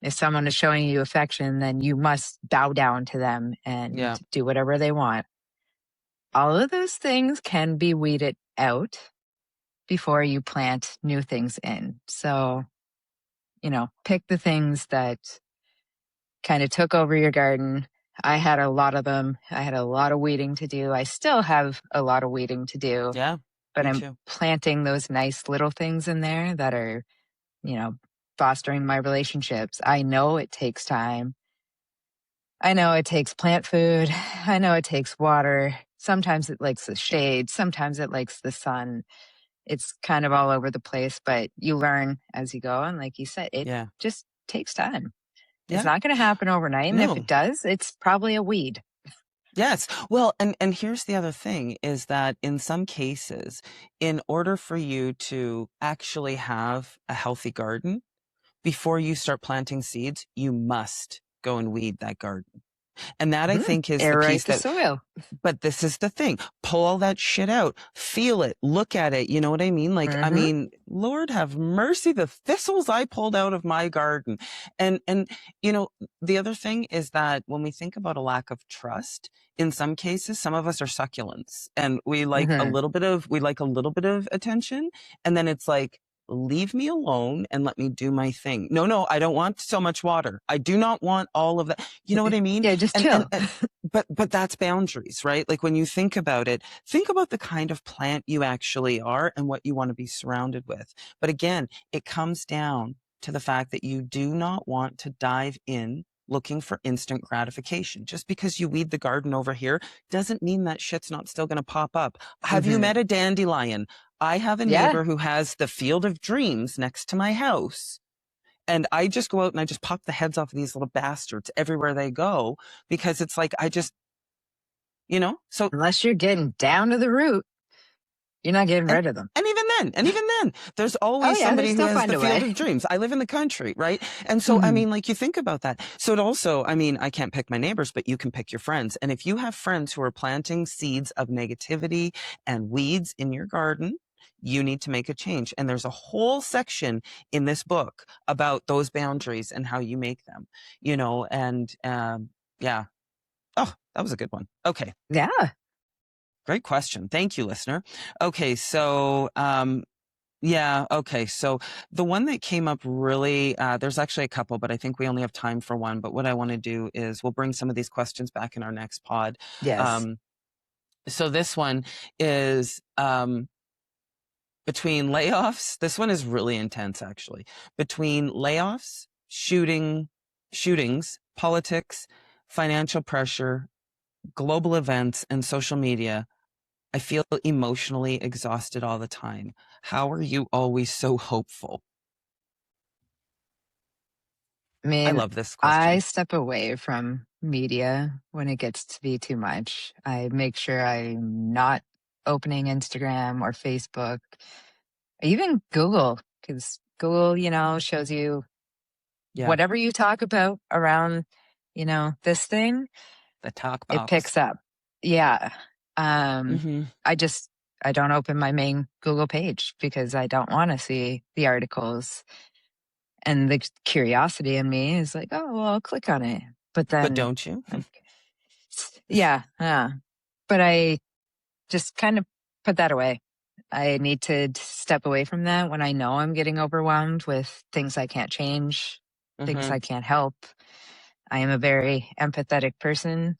if someone is showing you affection, then you must bow down to them and do whatever they want. All of those things can be weeded out before you plant new things in. So, pick the things that kind of took over your garden. I had a lot of them. I had a lot of weeding to do. I still have a lot of weeding to do. Yeah. But I'm planting those nice little things in there that are, fostering my relationships. I know it takes time. I know it takes plant food. I know it takes water. Sometimes it likes the shade. Sometimes it likes the sun. It's kind of all over the place, but you learn as you go. And like you said, it just takes time. Yeah. It's not going to happen overnight. And if it does, it's probably a weed. Yes. Well, and here's the other thing is that in some cases, in order for you to actually have a healthy garden, before you start planting seeds, you must go and weed that garden. And that I think is the piece the soil. But this is the thing. Pull all that shit out. Feel it. Look at it. You know what I mean? Like, I mean, Lord have mercy, the thistles I pulled out of my garden. And, the other thing is that when we think about a lack of trust, in some cases, some of us are succulents and we like a little bit of attention. And then it's like, leave me alone and let me do my thing. No, I don't want so much water. I do not want all of that. You know what I mean? Yeah, just chill. But that's boundaries, right? Like when you think about it, think about the kind of plant you actually are and what you want to be surrounded with. But again, it comes down to the fact that you do not want to dive in looking for instant gratification. Just because you weed the garden over here doesn't mean that shit's not still going to pop up. Have you met a dandelion? I have a neighbor who has the Field of Dreams next to my house. And I just go out and I just pop the heads off of these little bastards everywhere they go, because it's like, I just, so. Unless you're getting down to the root, you're not getting rid of them. And even then, there's always somebody who has the Field of Dreams. I live in the country, right? And so, I mean, like, you think about that. So it also, I mean, I can't pick my neighbors, but you can pick your friends. And if you have friends who are planting seeds of negativity and weeds in your garden, you need to make a change. And there's a whole section in this book about those boundaries and how you make them, and yeah. Oh, that was a good one. Okay. Yeah. Great question. Thank you, listener. Okay, so okay, so the one that came up really, there's actually a couple, but I think we only have time for one. But what I want to do is we'll bring some of these questions back in our next pod. Yes. So this one is between layoffs. This one is really intense, actually. Between layoffs, shootings, politics, financial pressure, global events, and social media, I feel emotionally exhausted all the time. How are you always so hopeful? I love this question. I step away from media when it gets to be too much. I make sure I'm not opening Instagram or Facebook, even Google, because Google, shows you whatever you talk about around, this thing. The talk box. It picks up. Yeah. I don't open my main Google page because I don't want to see the articles. And the curiosity in me is like, oh, well, I'll click on it. But don't you? Yeah. But I just kind of put that away. I need to step away from that when I know I'm getting overwhelmed with things I can't change, things I can't help. I am a very empathetic person.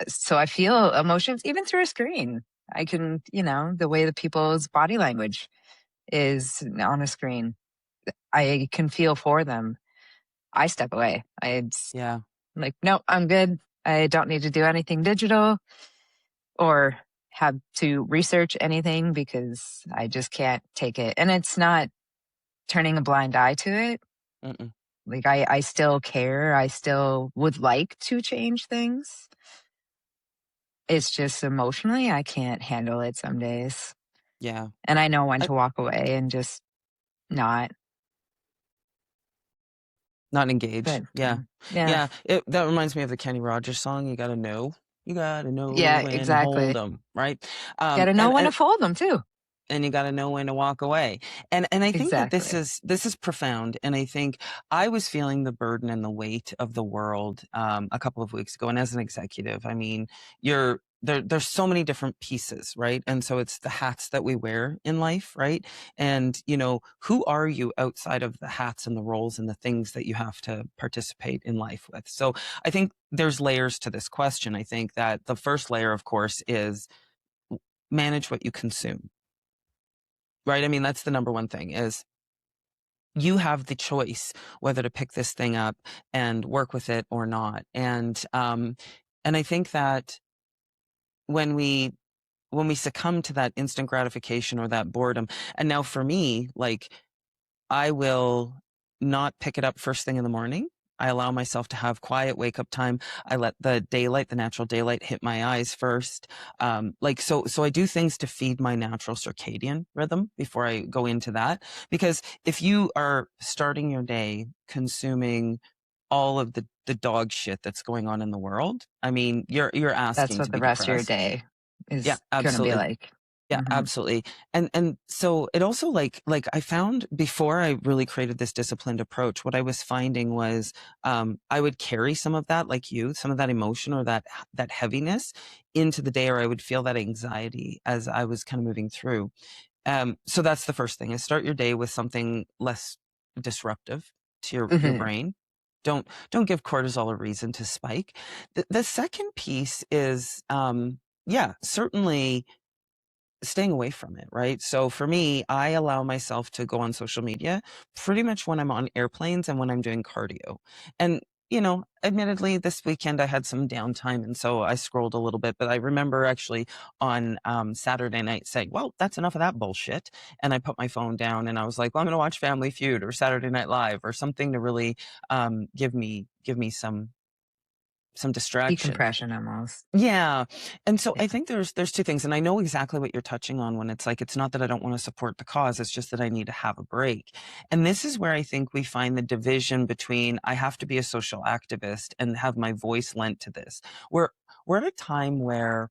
So I feel emotions even through a screen. I can, the way that people's body language is on a screen, I can feel for them. I step away. Like, no, I'm good. I don't need to do anything digital or have to research anything because I just can't take it. And it's not turning a blind eye to it. Like I still care. I still would like to change things. It's just emotionally, I can't handle it some days. Yeah. And I know when to walk away and just not engage. But, yeah. That reminds me of the Kenny Rogers song. You gotta know. You gotta know when to hold them, right? Gotta know when to fold them too. And you got to know when to walk away. And I think that this is profound. And I think I was feeling the burden and the weight of the world a couple of weeks ago. And as an executive, I mean, there's so many different pieces, right? And so it's the hats that we wear in life, right? And, who are you outside of the hats and the roles and the things that you have to participate in life with? So I think there's layers to this question. I think that the first layer, of course, is manage what you consume. Right? I mean, that's the number one thing is you have the choice whether to pick this thing up and work with it or not. And I think that when we succumb to that instant gratification or that boredom, and now for me, like I will not pick it up first thing in the morning. I allow myself to have quiet wake up time. I let the natural daylight hit my eyes first. So I do things to feed my natural circadian rhythm before I go into that. Because if you are starting your day consuming all of the dog shit that's going on in the world, I mean, you're asking that's what the rest of your day is going to be like. Yeah, absolutely. And so it also like I found before I really created this disciplined approach, what I was finding was I would carry some of that, like some of that emotion or that heaviness into the day, or I would feel that anxiety as I was kind of moving through. So that's the first thing, is start your day with something less disruptive to your brain. Don't give cortisol a reason to spike. The second piece is, certainly staying away from it, right? So for me, I allow myself to go on social media pretty much when I'm on airplanes and when I'm doing cardio. And, admittedly, this weekend I had some downtime, and so I scrolled a little bit, but I remember actually on Saturday night saying, well, that's enough of that bullshit. And I put my phone down and I was like, well, I'm going to watch Family Feud or Saturday Night Live or something to really give me some distraction. Decompression almost. Yeah. And so I think there's two things, and I know exactly what you're touching on when it's like, it's not that I don't want to support the cause, it's just that I need to have a break. And this is where I think we find the division between, I have to be a social activist and have my voice lent to this. We're at a time where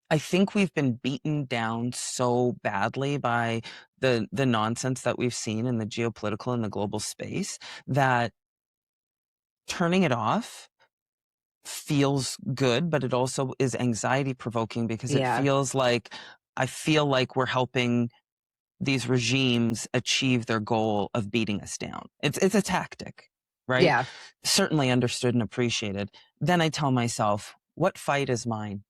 I think we've been beaten down so badly by the nonsense that we've seen in the geopolitical and the global space that turning it off feels good, but it also is anxiety provoking because it feels like, I feel like we're helping these regimes achieve their goal of beating us down. It's a tactic, right? Yeah. Certainly understood and appreciated. Then I tell myself, what fight is mine?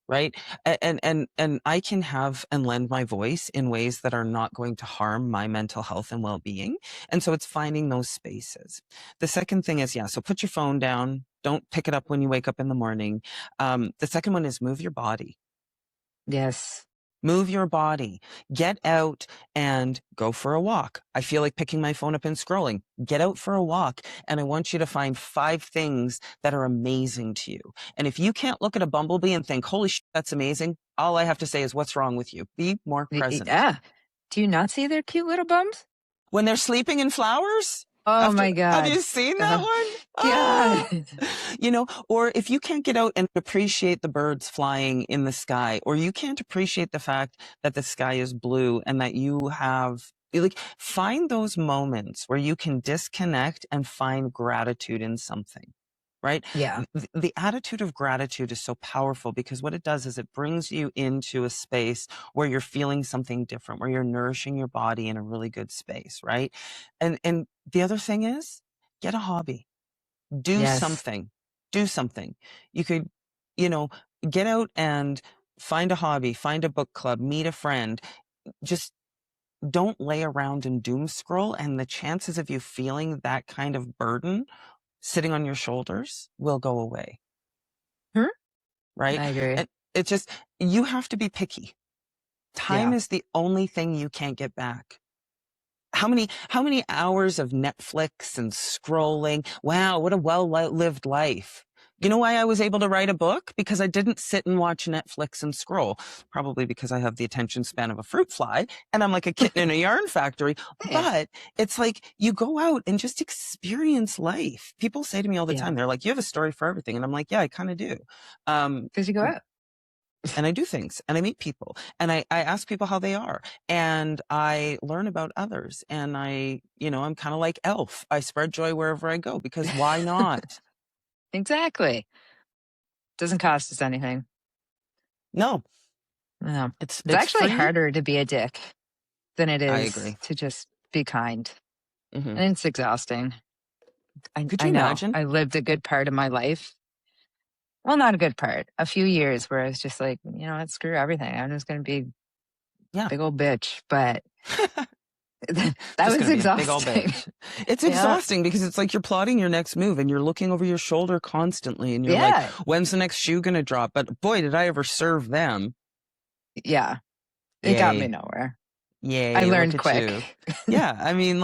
Right? And I can have and lend my voice in ways that are not going to harm my mental health and well-being. And so it's finding those spaces. The second thing is, so put your phone down. Don't pick it up when you wake up in the morning. The second one is move your body. Yes. Move your body. Get out and go for a walk. I feel like picking my phone up and scrolling. Get out for a walk. And I want you to find 5 things that are amazing to you. And if you can't look at a bumblebee and think, holy shit, that's amazing, all I have to say is, what's wrong with you? Be more present. Yeah. Do you not see their cute little bums? When they're sleeping in flowers? Oh my God. Have you seen that one? Yeah. Or if you can't get out and appreciate the birds flying in the sky, or you can't appreciate the fact that the sky is blue and that you have, find those moments where you can disconnect and find gratitude in something. Right? Yeah. The attitude of gratitude is so powerful because what it does is it brings you into a space where you're feeling something different, where you're nourishing your body in a really good space, right? And the other thing is, get a hobby. Do something. Do something. You could, get out and find a hobby, find a book club, meet a friend. Just don't lay around and doom scroll, and the chances of you feeling that kind of burden sitting on your shoulders will go away. Right? I agree. And it's just, you have to be picky. Time is the only thing you can't get back. How many hours of Netflix and scrolling? Wow, what a well-lived life. You know why I was able to write a book? Because I didn't sit and watch Netflix and scroll. Probably because I have the attention span of a fruit fly and I'm like a kitten in a yarn factory. But it's like, you go out and just experience life. People say to me all the time, they're like, you have a story for everything. And I'm like, yeah, I kind of do. Because you go out. And I do things and I meet people and I ask people how they are and I learn about others. And I'm kind of like Elf. I spread joy wherever I go because why not? Exactly. Doesn't cost us anything. No. It's actually free. harder to be a dick than it is I agree. to just be kind. Mm-hmm. And it's exhausting. Could you imagine? I lived a good part of my life. Well, not a good part. A few years where I was just like, screw everything. I'm just going to be a big old bitch. But that was exhausting. Big old bitch. It's exhausting because it's like you're plotting your next move and you're looking over your shoulder constantly and you're like, when's the next shoe going to drop? But boy, did I ever serve them. Yeah. It got me nowhere. Yay, I learned quick. Yeah. I mean,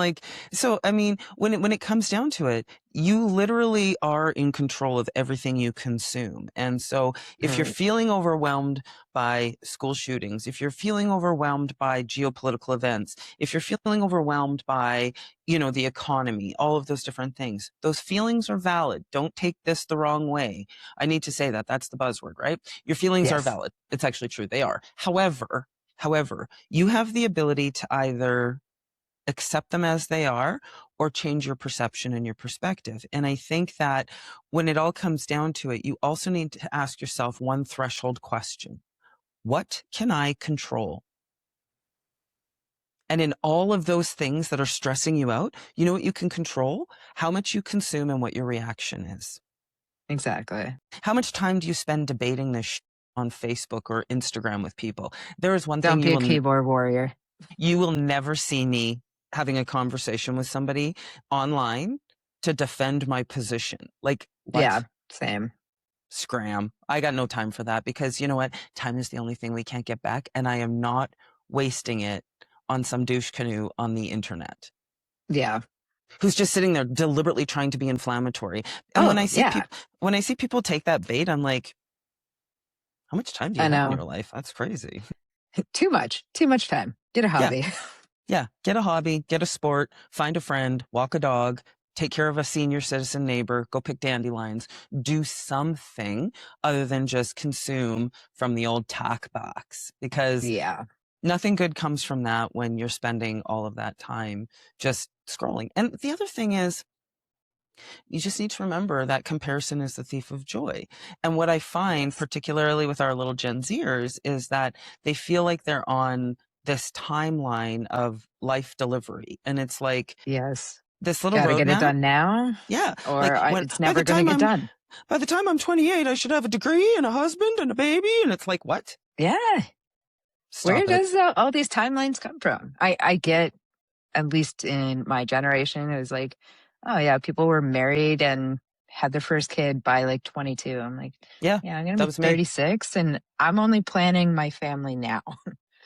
when it comes down to it, you literally are in control of everything you consume. And so if you're feeling overwhelmed by school shootings, if you're feeling overwhelmed by geopolitical events, if you're feeling overwhelmed by, the economy, all of those different things, those feelings are valid. Don't take this the wrong way. I need to say that. That's the buzzword, right? Your feelings are valid. It's actually true. They are. However, you have the ability to either accept them as they are or change your perception and your perspective. And I think that when it all comes down to it, you also need to ask yourself one threshold question. what can I control? And in all of those things that are stressing you out, you know what you can control? How much you consume and what your reaction is. Exactly. How much time do you spend debating this on Facebook or Instagram with people? There is one Don't thing be a keyboard warrior. you will never see me having a conversation with somebody online to defend my position. Like, what? Yeah, same. Scram. I got no time for that, because you know what? Time is the only thing we can't get back, and I am not wasting it on some douche canoe on the internet. Yeah. Who's just sitting there deliberately trying to be inflammatory. And when I see people take that bait, I'm like, how much time do you have in your life? That's crazy. Too much time. Get a hobby. Yeah. Get a hobby, get a sport, find a friend, walk a dog, take care of a senior citizen neighbor, go pick dandelions, do something other than just consume from the old tack box, because nothing good comes from that when you're spending all of that time just scrolling. And the other thing is, you just need to remember that comparison is the thief of joy. And what I find, particularly with our little Gen Zers, is that they feel like they're on this timeline of life delivery. And it's like, this little gotta roadmap. Get it done now. Yeah. Or it's never going to get done. By the time I'm 28, I should have a degree and a husband and a baby. And it's like, what? Yeah. Where does all these timelines come from? I get, at least in my generation, it was like, oh yeah, people were married and had their first kid by like 22. I'm like, yeah, I'm going to be 36 and I'm only planning my family now.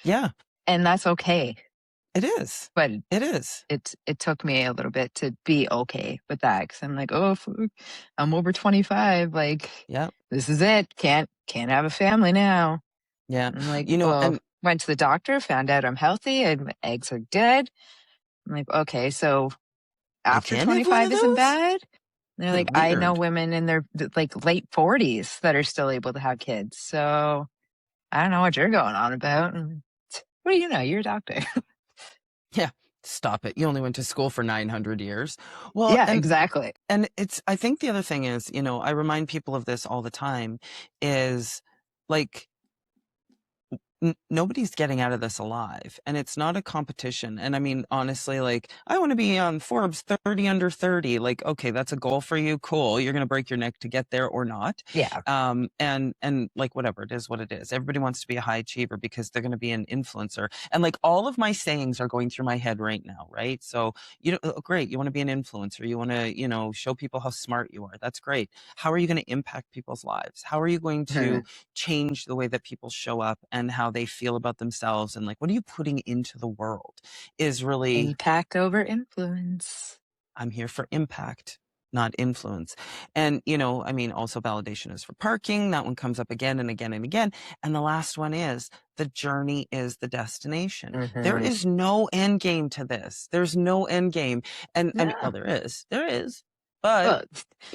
Yeah. And that's okay. It is. But it is. It took me a little bit to be okay with that, because I'm like, oh, I'm over 25. Like, this is it. Can't have a family now. Yeah. I'm like, went to the doctor, found out I'm healthy and my eggs are dead. I'm like, okay, so after 25 isn't bad? And they're like, I know women in their like late 40s that are still able to have kids. So I don't know what you're going on about. And, what do you know? You're a doctor. Yeah. Stop it. You only went to school for 900 years. Well, yeah, exactly. And I think the other thing is, I remind people of this all the time, is like, nobody's getting out of this alive, and it's not a competition. And I mean, honestly, like, I want to be on Forbes 30 under 30. Like, okay, that's a goal for you. Cool. You're going to break your neck to get there or not. Yeah. And like, whatever, it is what it is. Everybody wants to be a high achiever because they're going to be an influencer. And like, all of my sayings are going through my head right now. Right. So, great. You want to be an influencer. You want to, show people how smart you are. That's great. How are you going to impact people's lives? How are you going to change the way that people show up and how they feel about themselves? And like, what are you putting into the world is really impact over influence. I'm here for impact, not influence. And, I mean, also validation is for parking. That one comes up again and again and again. And the last one is the journey is the destination. There is no end game to this. There's no end game. And I mean, well, there is. But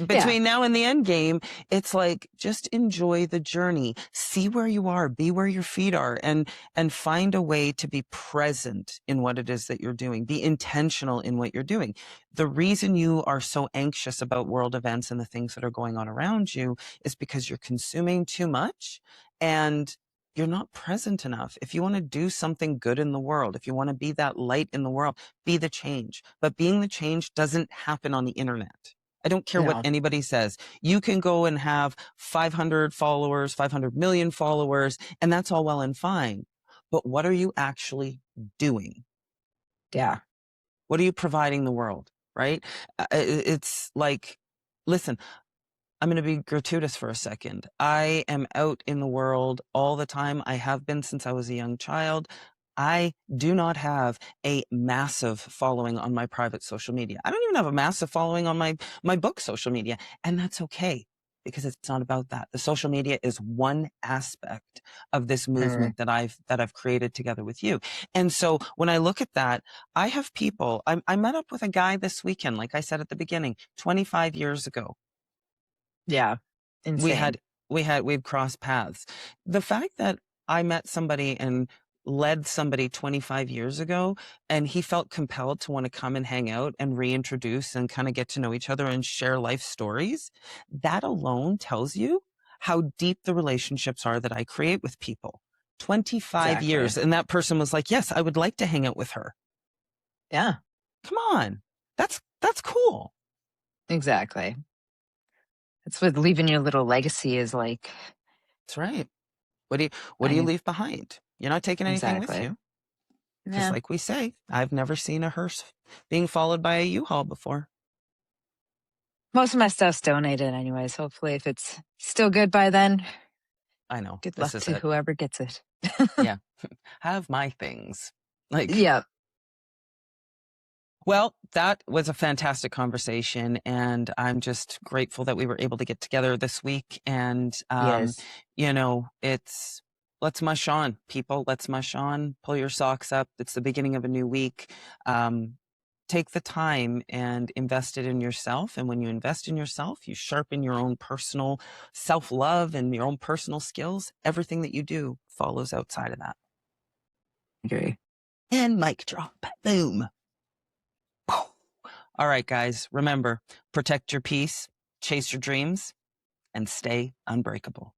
between now and the end game, it's like, just enjoy the journey. See where you are, be where your feet are, and find a way to be present in what it is that you're doing. Be intentional in what you're doing. The reason you are so anxious about world events and the things that are going on around you is because you're consuming too much and you're not present enough. If you want to do something good in the world, if you want to be that light in the world, be the change. But being the change doesn't happen on the internet. I don't care what anybody says. You can go and have 500 followers, 500 million followers, and that's all well and fine. But what are you actually doing? Yeah. What are you providing the world, right? It's like, listen, I'm going to be gratuitous for a second. I am out in the world all the time. I have been since I was a young child. I do not have a massive following on my private social media. I don't even have a massive following on my book social media. And that's okay, because it's not about that. The social media is one aspect of this movement that I've created together with you. And so when I look at that, I have people, I met up with a guy this weekend, like I said at the beginning, 25 years ago. Yeah. Insane. We've crossed paths. The fact that I met somebody and led somebody 25 years ago, and he felt compelled to want to come and hang out and reintroduce and kind of get to know each other and share life stories, that alone tells you how deep the relationships are that I create with people. 25 years. And that person was like, yes, I would like to hang out with her. Yeah. Come on. That's cool. Exactly. That's what leaving your little legacy is like. That's right. What do you leave behind? You're not taking anything with you. Because like we say, I've never seen a hearse being followed by a U-Haul before. Most of my stuff's donated anyways. Hopefully if it's still good by then. I know. Good luck to whoever gets it. Yeah. Have my things. Yeah. Well, that was a fantastic conversation, and I'm just grateful that we were able to get together this week. And, you know, let's mush on, people. Let's mush on. Pull your socks up. It's the beginning of a new week. Take the time and invest it in yourself. And when you invest in yourself, you sharpen your own personal self-love and your own personal skills. Everything that you do follows outside of that. Agree. And mic drop. Boom. All right, guys, remember, protect your peace, chase your dreams, and stay unbreakable.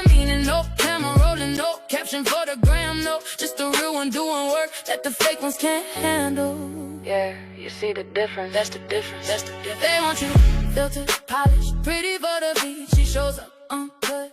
Meaning no camera rolling, no caption for the gram, no, just the real one doing work that the fake ones can't handle. Yeah, you see the difference, that's the difference, that's the difference. They want you filtered, polished, pretty for the beat, she shows up uncut.